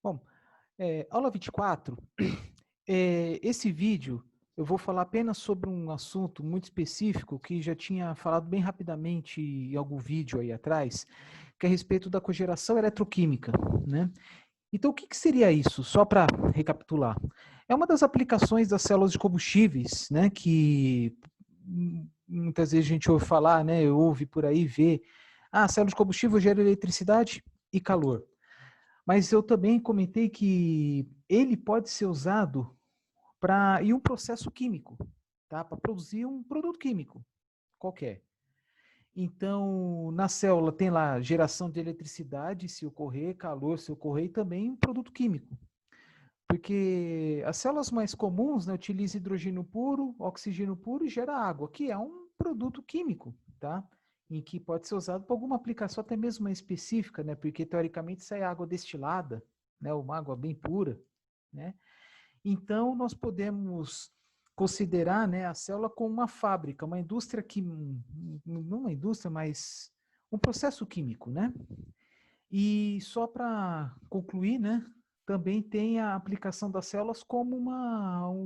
Bom, aula 24, esse vídeo eu vou falar apenas sobre um assunto muito específico que já tinha falado bem rapidamente em algum vídeo aí atrás, que é a respeito da cogeração eletroquímica, né? Então, o que que seria isso? Só para recapitular. É uma das aplicações das células de combustíveis, né, que muitas vezes a gente ouve falar, né, ouve por aí, vê, a célula de combustível gera eletricidade e calor. Mas eu também comentei que ele pode ser usado para um processo químico, tá? Para produzir um produto químico qualquer. Então, na célula tem lá geração de eletricidade, se ocorrer, calor, se ocorrer, e também um produto químico. Porque as células mais comuns, né, utilizam hidrogênio puro, oxigênio puro e gera água, que é um produto químico, tá? Em que pode ser usado para alguma aplicação até mesmo mais específica, né? Porque teoricamente sai água destilada, né? Uma água bem pura, né? Então nós podemos considerar, né, a célula como uma fábrica, uma indústria que não uma indústria, mas um processo químico, né? E só para concluir, né, também tem a aplicação das células como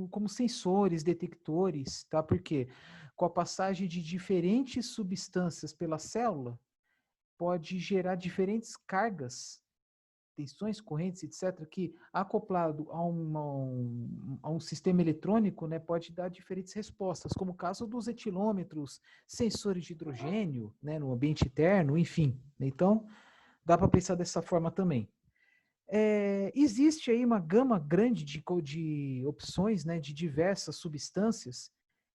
como sensores, detectores, tá? Porque com a passagem de diferentes substâncias pela célula, pode gerar diferentes cargas, tensões, correntes, etc., que acoplado a um sistema eletrônico, né, pode dar diferentes respostas, como o caso dos etilômetros, sensores de hidrogênio, né, no ambiente interno, enfim. Então, dá para pensar dessa forma também. Existe aí uma gama grande de opções, né, de diversas substâncias,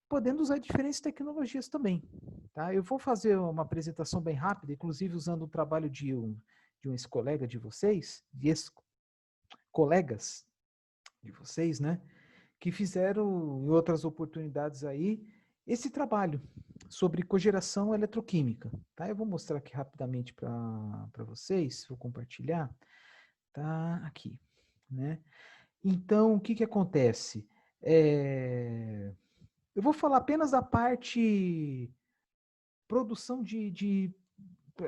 podendo usar diferentes tecnologias também. Tá? Eu vou fazer uma apresentação bem rápida, inclusive usando o trabalho de um ex-colega de vocês, de ex-colegas de vocês, né, que fizeram em outras oportunidades aí esse trabalho sobre cogeração eletroquímica. Tá? Eu vou mostrar aqui rapidamente para vocês, vou compartilhar. Tá aqui, né? Então, o que que acontece? Eu vou falar apenas da parte produção de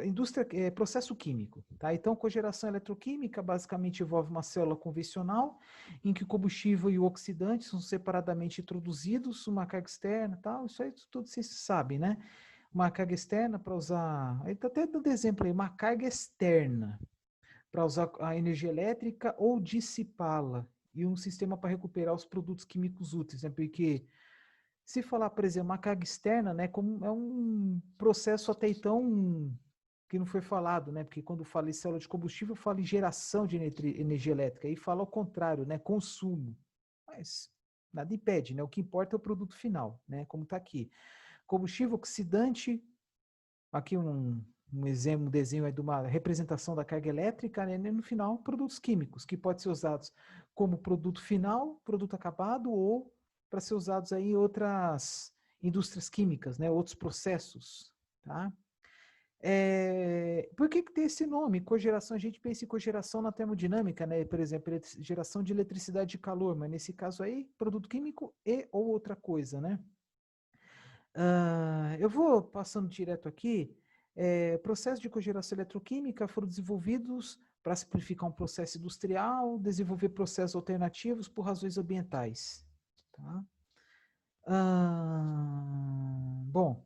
indústria, processo químico, tá? Então, cogeração eletroquímica basicamente envolve uma célula convencional em que o combustível e o oxidante são separadamente introduzidos, uma carga externa, tal. Isso aí tudo vocês sabem, né? Uma carga externa para usar, aí tá até dando exemplo aí, uma carga externa para usar a energia elétrica ou dissipá-la, e um sistema para recuperar os produtos químicos úteis, né? Porque se falar, por exemplo, uma carga externa, né, como é um processo até então que não foi falado, né? Porque quando fala em célula de combustível, fala em geração de energia elétrica, e fala ao contrário, né, consumo. Mas nada impede, né? O que importa é o produto final, né? Como está aqui. Combustível oxidante, aqui um exemplo, um desenho é de uma representação da carga elétrica, né? No final, produtos químicos, que podem ser usados como produto final, produto acabado, ou para ser usados aí em outras indústrias químicas, né? Outros processos, tá? Por que que tem esse nome? Cogeração, a gente pensa em cogeração na termodinâmica, né? Por exemplo, geração de eletricidade e calor, mas nesse caso aí, produto químico e ou outra coisa, né? Eu vou passando direto aqui. Processos de cogeração eletroquímica foram desenvolvidos para simplificar um processo industrial, desenvolver processos alternativos por razões ambientais. Tá? Bom,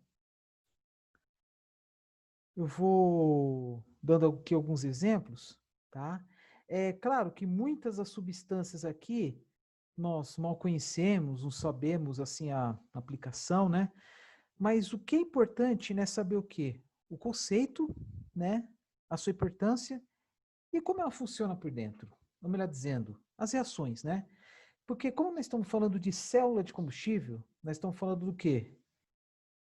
eu vou dando aqui alguns exemplos, tá? É claro que muitas das substâncias aqui nós mal conhecemos, não sabemos assim a aplicação, né? Mas o que é importante, né, saber o quê? O conceito, né, a sua importância e como ela funciona por dentro. Ou melhor dizendo, as reações, né? Porque como nós estamos falando de célula de combustível, nós estamos falando do quê?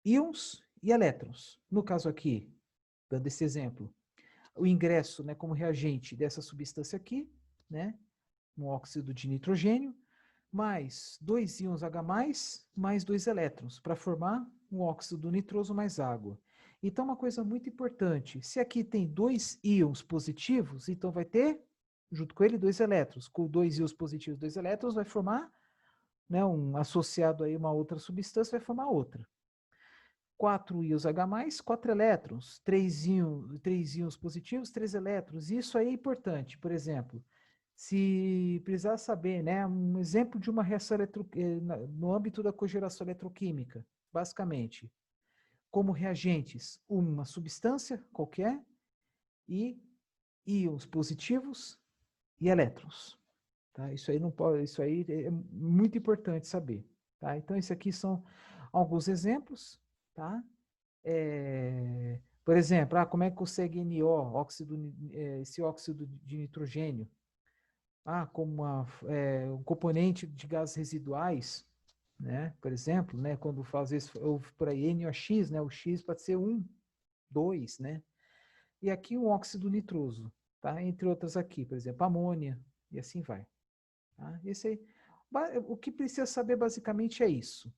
Íons e elétrons. No caso aqui, dando esse exemplo, o ingresso, né, como reagente dessa substância aqui, né, um óxido de nitrogênio, mais dois íons H+, mais dois elétrons, para formar um óxido nitroso mais água. Então, uma coisa muito importante, se aqui tem dois íons positivos, então vai ter, junto com ele, dois elétrons. Com dois íons positivos, dois elétrons, vai formar, né, um associado aí uma outra substância, vai formar outra. Quatro íons H+, quatro elétrons. Três íons positivos, três elétrons. Isso aí é importante. Por exemplo, Se precisar saber, né, um exemplo de uma reação no âmbito da cogeração eletroquímica, basicamente, como reagentes, uma substância qualquer e íons positivos e elétrons. Tá? Isso aí não pode, isso aí é muito importante saber. Tá? Então, esses aqui são alguns exemplos. Tá? Por exemplo, como é que consegue NO, esse óxido de nitrogênio? Como um componente de gases residuais, né? Por exemplo, né? Quando faz isso, houve por aí NOx, né? O X pode ser 1, 2, né? E aqui um óxido nitroso, tá? Entre outras aqui, por exemplo, amônia, e assim vai. Tá? Esse aí, o que precisa saber basicamente é isso.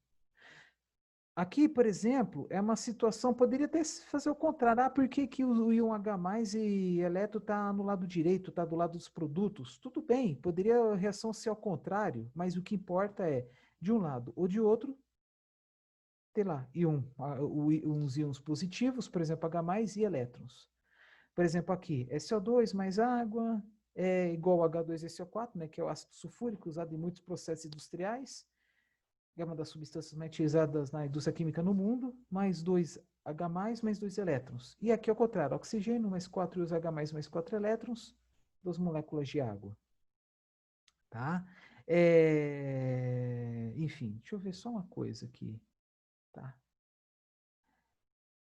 Aqui, por exemplo, é uma situação, poderia até fazer o contrário. Por que, que o íon H+, e eletro está no lado direito, está do lado dos produtos? Tudo bem, poderia a reação ser ao contrário, mas o que importa é, de um lado ou de outro, ter lá uns íons positivos, por exemplo, H+, e elétrons. Por exemplo, aqui, SO2 mais água é igual a H2SO4, né, que é o ácido sulfúrico usado em muitos processos industriais, é uma das substâncias mais utilizadas na indústria química no mundo, mais 2H+, mais 2 elétrons. E aqui ao contrário, oxigênio mais 4 H+, mais 4 elétrons, 2 moléculas de água. Tá? Enfim, deixa eu ver só uma coisa aqui. Tá?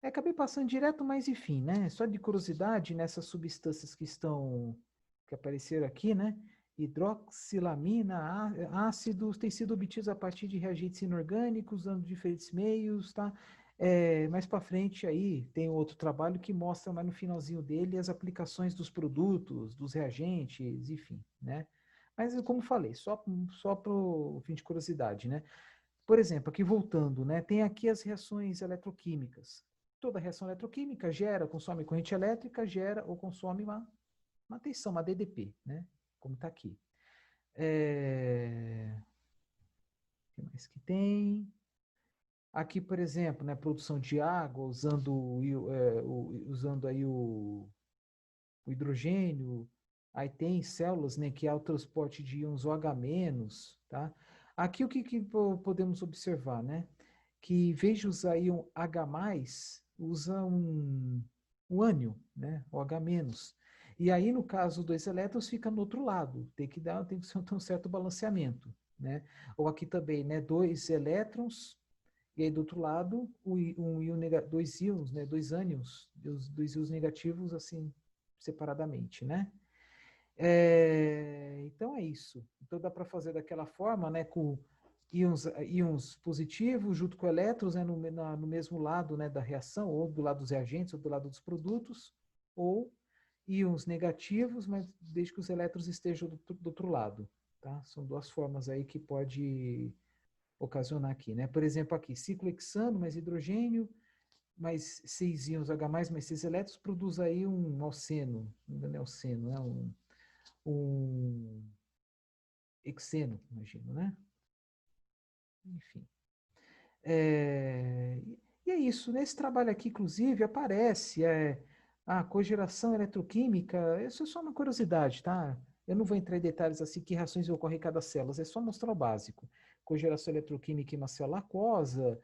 Acabei passando direto, mas enfim, né? Só de curiosidade, nessas substâncias que apareceram aqui, né? Hidroxilamina, ácidos, têm sido obtidos a partir de reagentes inorgânicos, usando diferentes meios, tá? Mais para frente aí tem outro trabalho que mostra mais no finalzinho dele as aplicações dos produtos, dos reagentes, enfim, né? Mas como falei, só para o fim de curiosidade, né? Por exemplo, aqui voltando, né? Tem aqui as reações eletroquímicas. Toda reação eletroquímica consome corrente elétrica, gera ou consome uma tensão, uma DDP, né? Como está aqui. O que mais que tem? Aqui, por exemplo, né, produção de água, usando aí o hidrogênio, aí tem células, né, que há o transporte de íons OH-, tá? Aqui o que podemos observar, né? Que em vez de usar íon H+, usa um ânion, né? OH-. E aí, no caso, dois elétrons fica no outro lado, tem que ter um certo balanceamento, né? Ou aqui também, né? Dois elétrons, e aí do outro lado, dois íons, né? Dois ânions, dois íons negativos, assim, separadamente, né? Então é isso. Então dá para fazer daquela forma, né, com íons positivos junto com elétrons, né, no mesmo lado, né, da reação, ou do lado dos reagentes, ou do lado dos produtos, ou íons negativos, mas desde que os elétrons estejam do outro lado. Tá? São duas formas aí que pode ocasionar aqui. Né? Por exemplo, aqui, ciclo hexano mais hidrogênio, mais 6 íons H+, mais 6 elétrons, produz aí um alceno, não é alceno, né? Um hexeno, imagino, né? Enfim. É, e é isso. Nesse trabalho aqui, inclusive, aparece a cogeração eletroquímica. Isso é só uma curiosidade, tá? Eu não vou entrar em detalhes assim que reações ocorrem em cada célula, é só mostrar o básico. Cogeração eletroquímica em uma célula aquosa,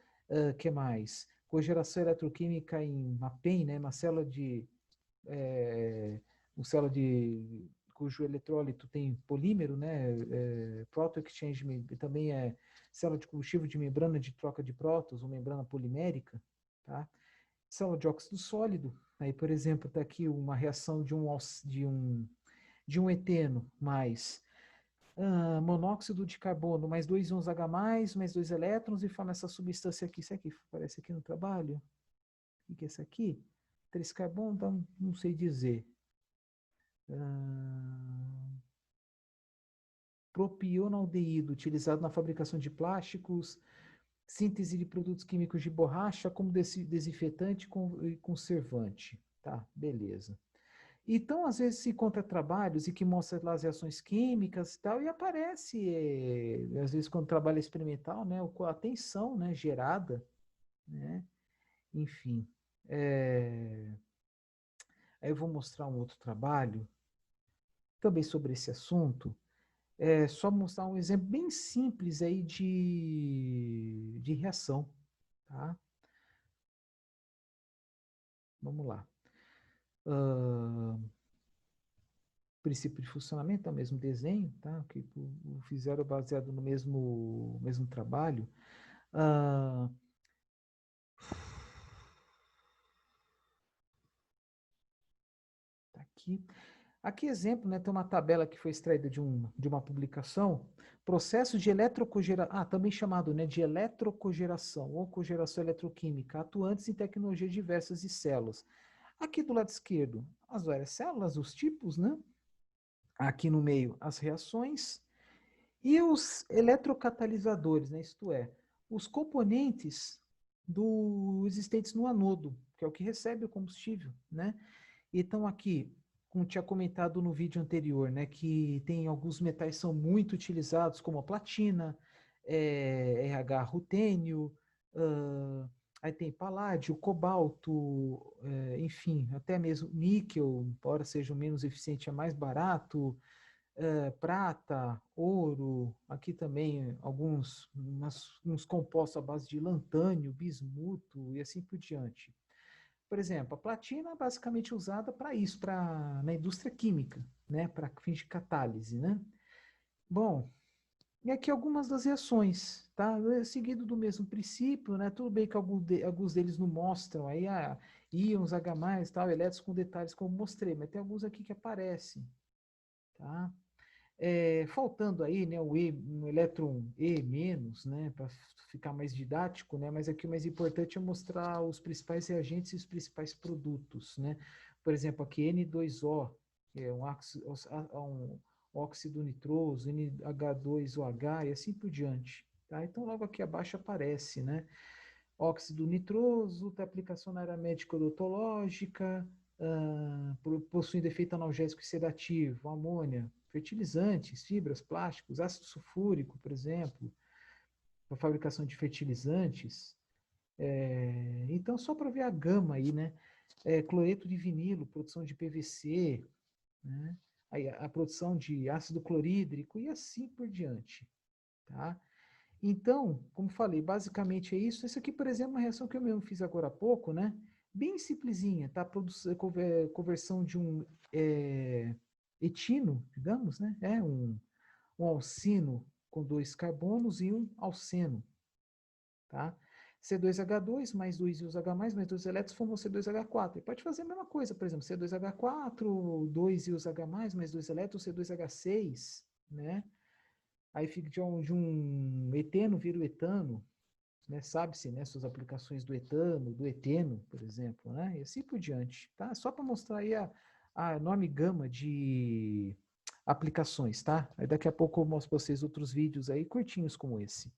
que mais? Cogeração eletroquímica em uma PEN, né? Uma célula uma célula cujo eletrólito tem polímero, né? Proton exchange, também é célula de combustível de membrana de troca de prótons, ou membrana polimérica, tá? Célula de óxido sólido, aí, por exemplo, está aqui uma reação de um eteno mais monóxido de carbono, mais 2 íons H+, mais 2 elétrons, e forma essa substância aqui. Isso aqui aparece aqui no trabalho? O que é isso aqui? 3 carbono, então, não sei dizer. Propionaldeído, utilizado na fabricação de plásticos, síntese de produtos químicos de borracha como desinfetante e conservante. Tá, beleza. Então, às vezes, se encontra trabalhos e que mostra lá as reações químicas e tal, e aparece, às vezes, quando trabalha experimental, né, a tensão, né, gerada, né, enfim. Aí eu vou mostrar um outro trabalho também sobre esse assunto, é só mostrar um exemplo bem simples aí de reação, tá? Vamos lá. Princípio de funcionamento é o mesmo desenho, tá? Que fizeram baseado no mesmo trabalho. Ah, tá aqui. Aqui exemplo, né? Tem uma tabela que foi extraída de uma publicação. Processo de eletrocogeração, também chamado, né, de eletrocogeração ou cogeração eletroquímica, atuantes em tecnologias diversas e células. Aqui do lado esquerdo, as várias células, os tipos, né? Aqui no meio, as reações e os eletrocatalisadores, né? Isto é, os componentes existentes no anodo, que é o que recebe o combustível, né? Então aqui, como tinha comentado no vídeo anterior, né, que tem alguns metais que são muito utilizados, como a platina, RH rutênio, aí tem paládio, cobalto, enfim, até mesmo níquel, embora seja o menos eficiente, é mais barato, prata, ouro, aqui também uns compostos à base de lantânio, bismuto e assim por diante. Por exemplo, a platina é basicamente usada para isso, na indústria química, né, para fins de catálise, né? Bom, e aqui algumas das reações, tá? Seguido do mesmo princípio, né? Tudo bem que alguns deles não mostram aí íons H+, tal, elétrons com detalhes como mostrei, mas tem alguns aqui que aparecem, tá? Faltando aí, né, um elétron E menos, né, para ficar mais didático, né, mas aqui o mais importante é mostrar os principais reagentes e os principais produtos, né. Por exemplo, aqui N2O, que é um óxido nitroso, NH2OH e assim por diante, tá? Então logo aqui abaixo aparece, né, óxido nitroso, tem aplicação na área médico-odontológica, possuindo efeito analgésico e sedativo, amônia, fertilizantes, fibras, plásticos, ácido sulfúrico, por exemplo, para fabricação de fertilizantes. Então, só para ver a gama aí, né? Cloreto de vinilo, produção de PVC, né? Aí, a produção de ácido clorídrico e assim por diante, tá? Então, como falei, basicamente é isso. Esse aqui, por exemplo, é uma reação que eu mesmo fiz agora há pouco, né? Bem simplesinha, tá? Conversão de um etino, digamos, né? Um alcino com 2 carbonos e um alceno, tá? C2H2 mais 2 íons H+, mais 2 elétrons formam C2H4. E pode fazer a mesma coisa, por exemplo, C2H4, 2 íons H+, mais 2 elétrons, C2H6, né? Aí fica de um eteno vira o etano, né? Sabe-se, né, suas aplicações do etano, do eteno, por exemplo, né? E assim por diante, tá? Só para mostrar aí a enorme gama de aplicações, tá? Aí daqui a pouco eu mostro para vocês outros vídeos aí curtinhos como esse.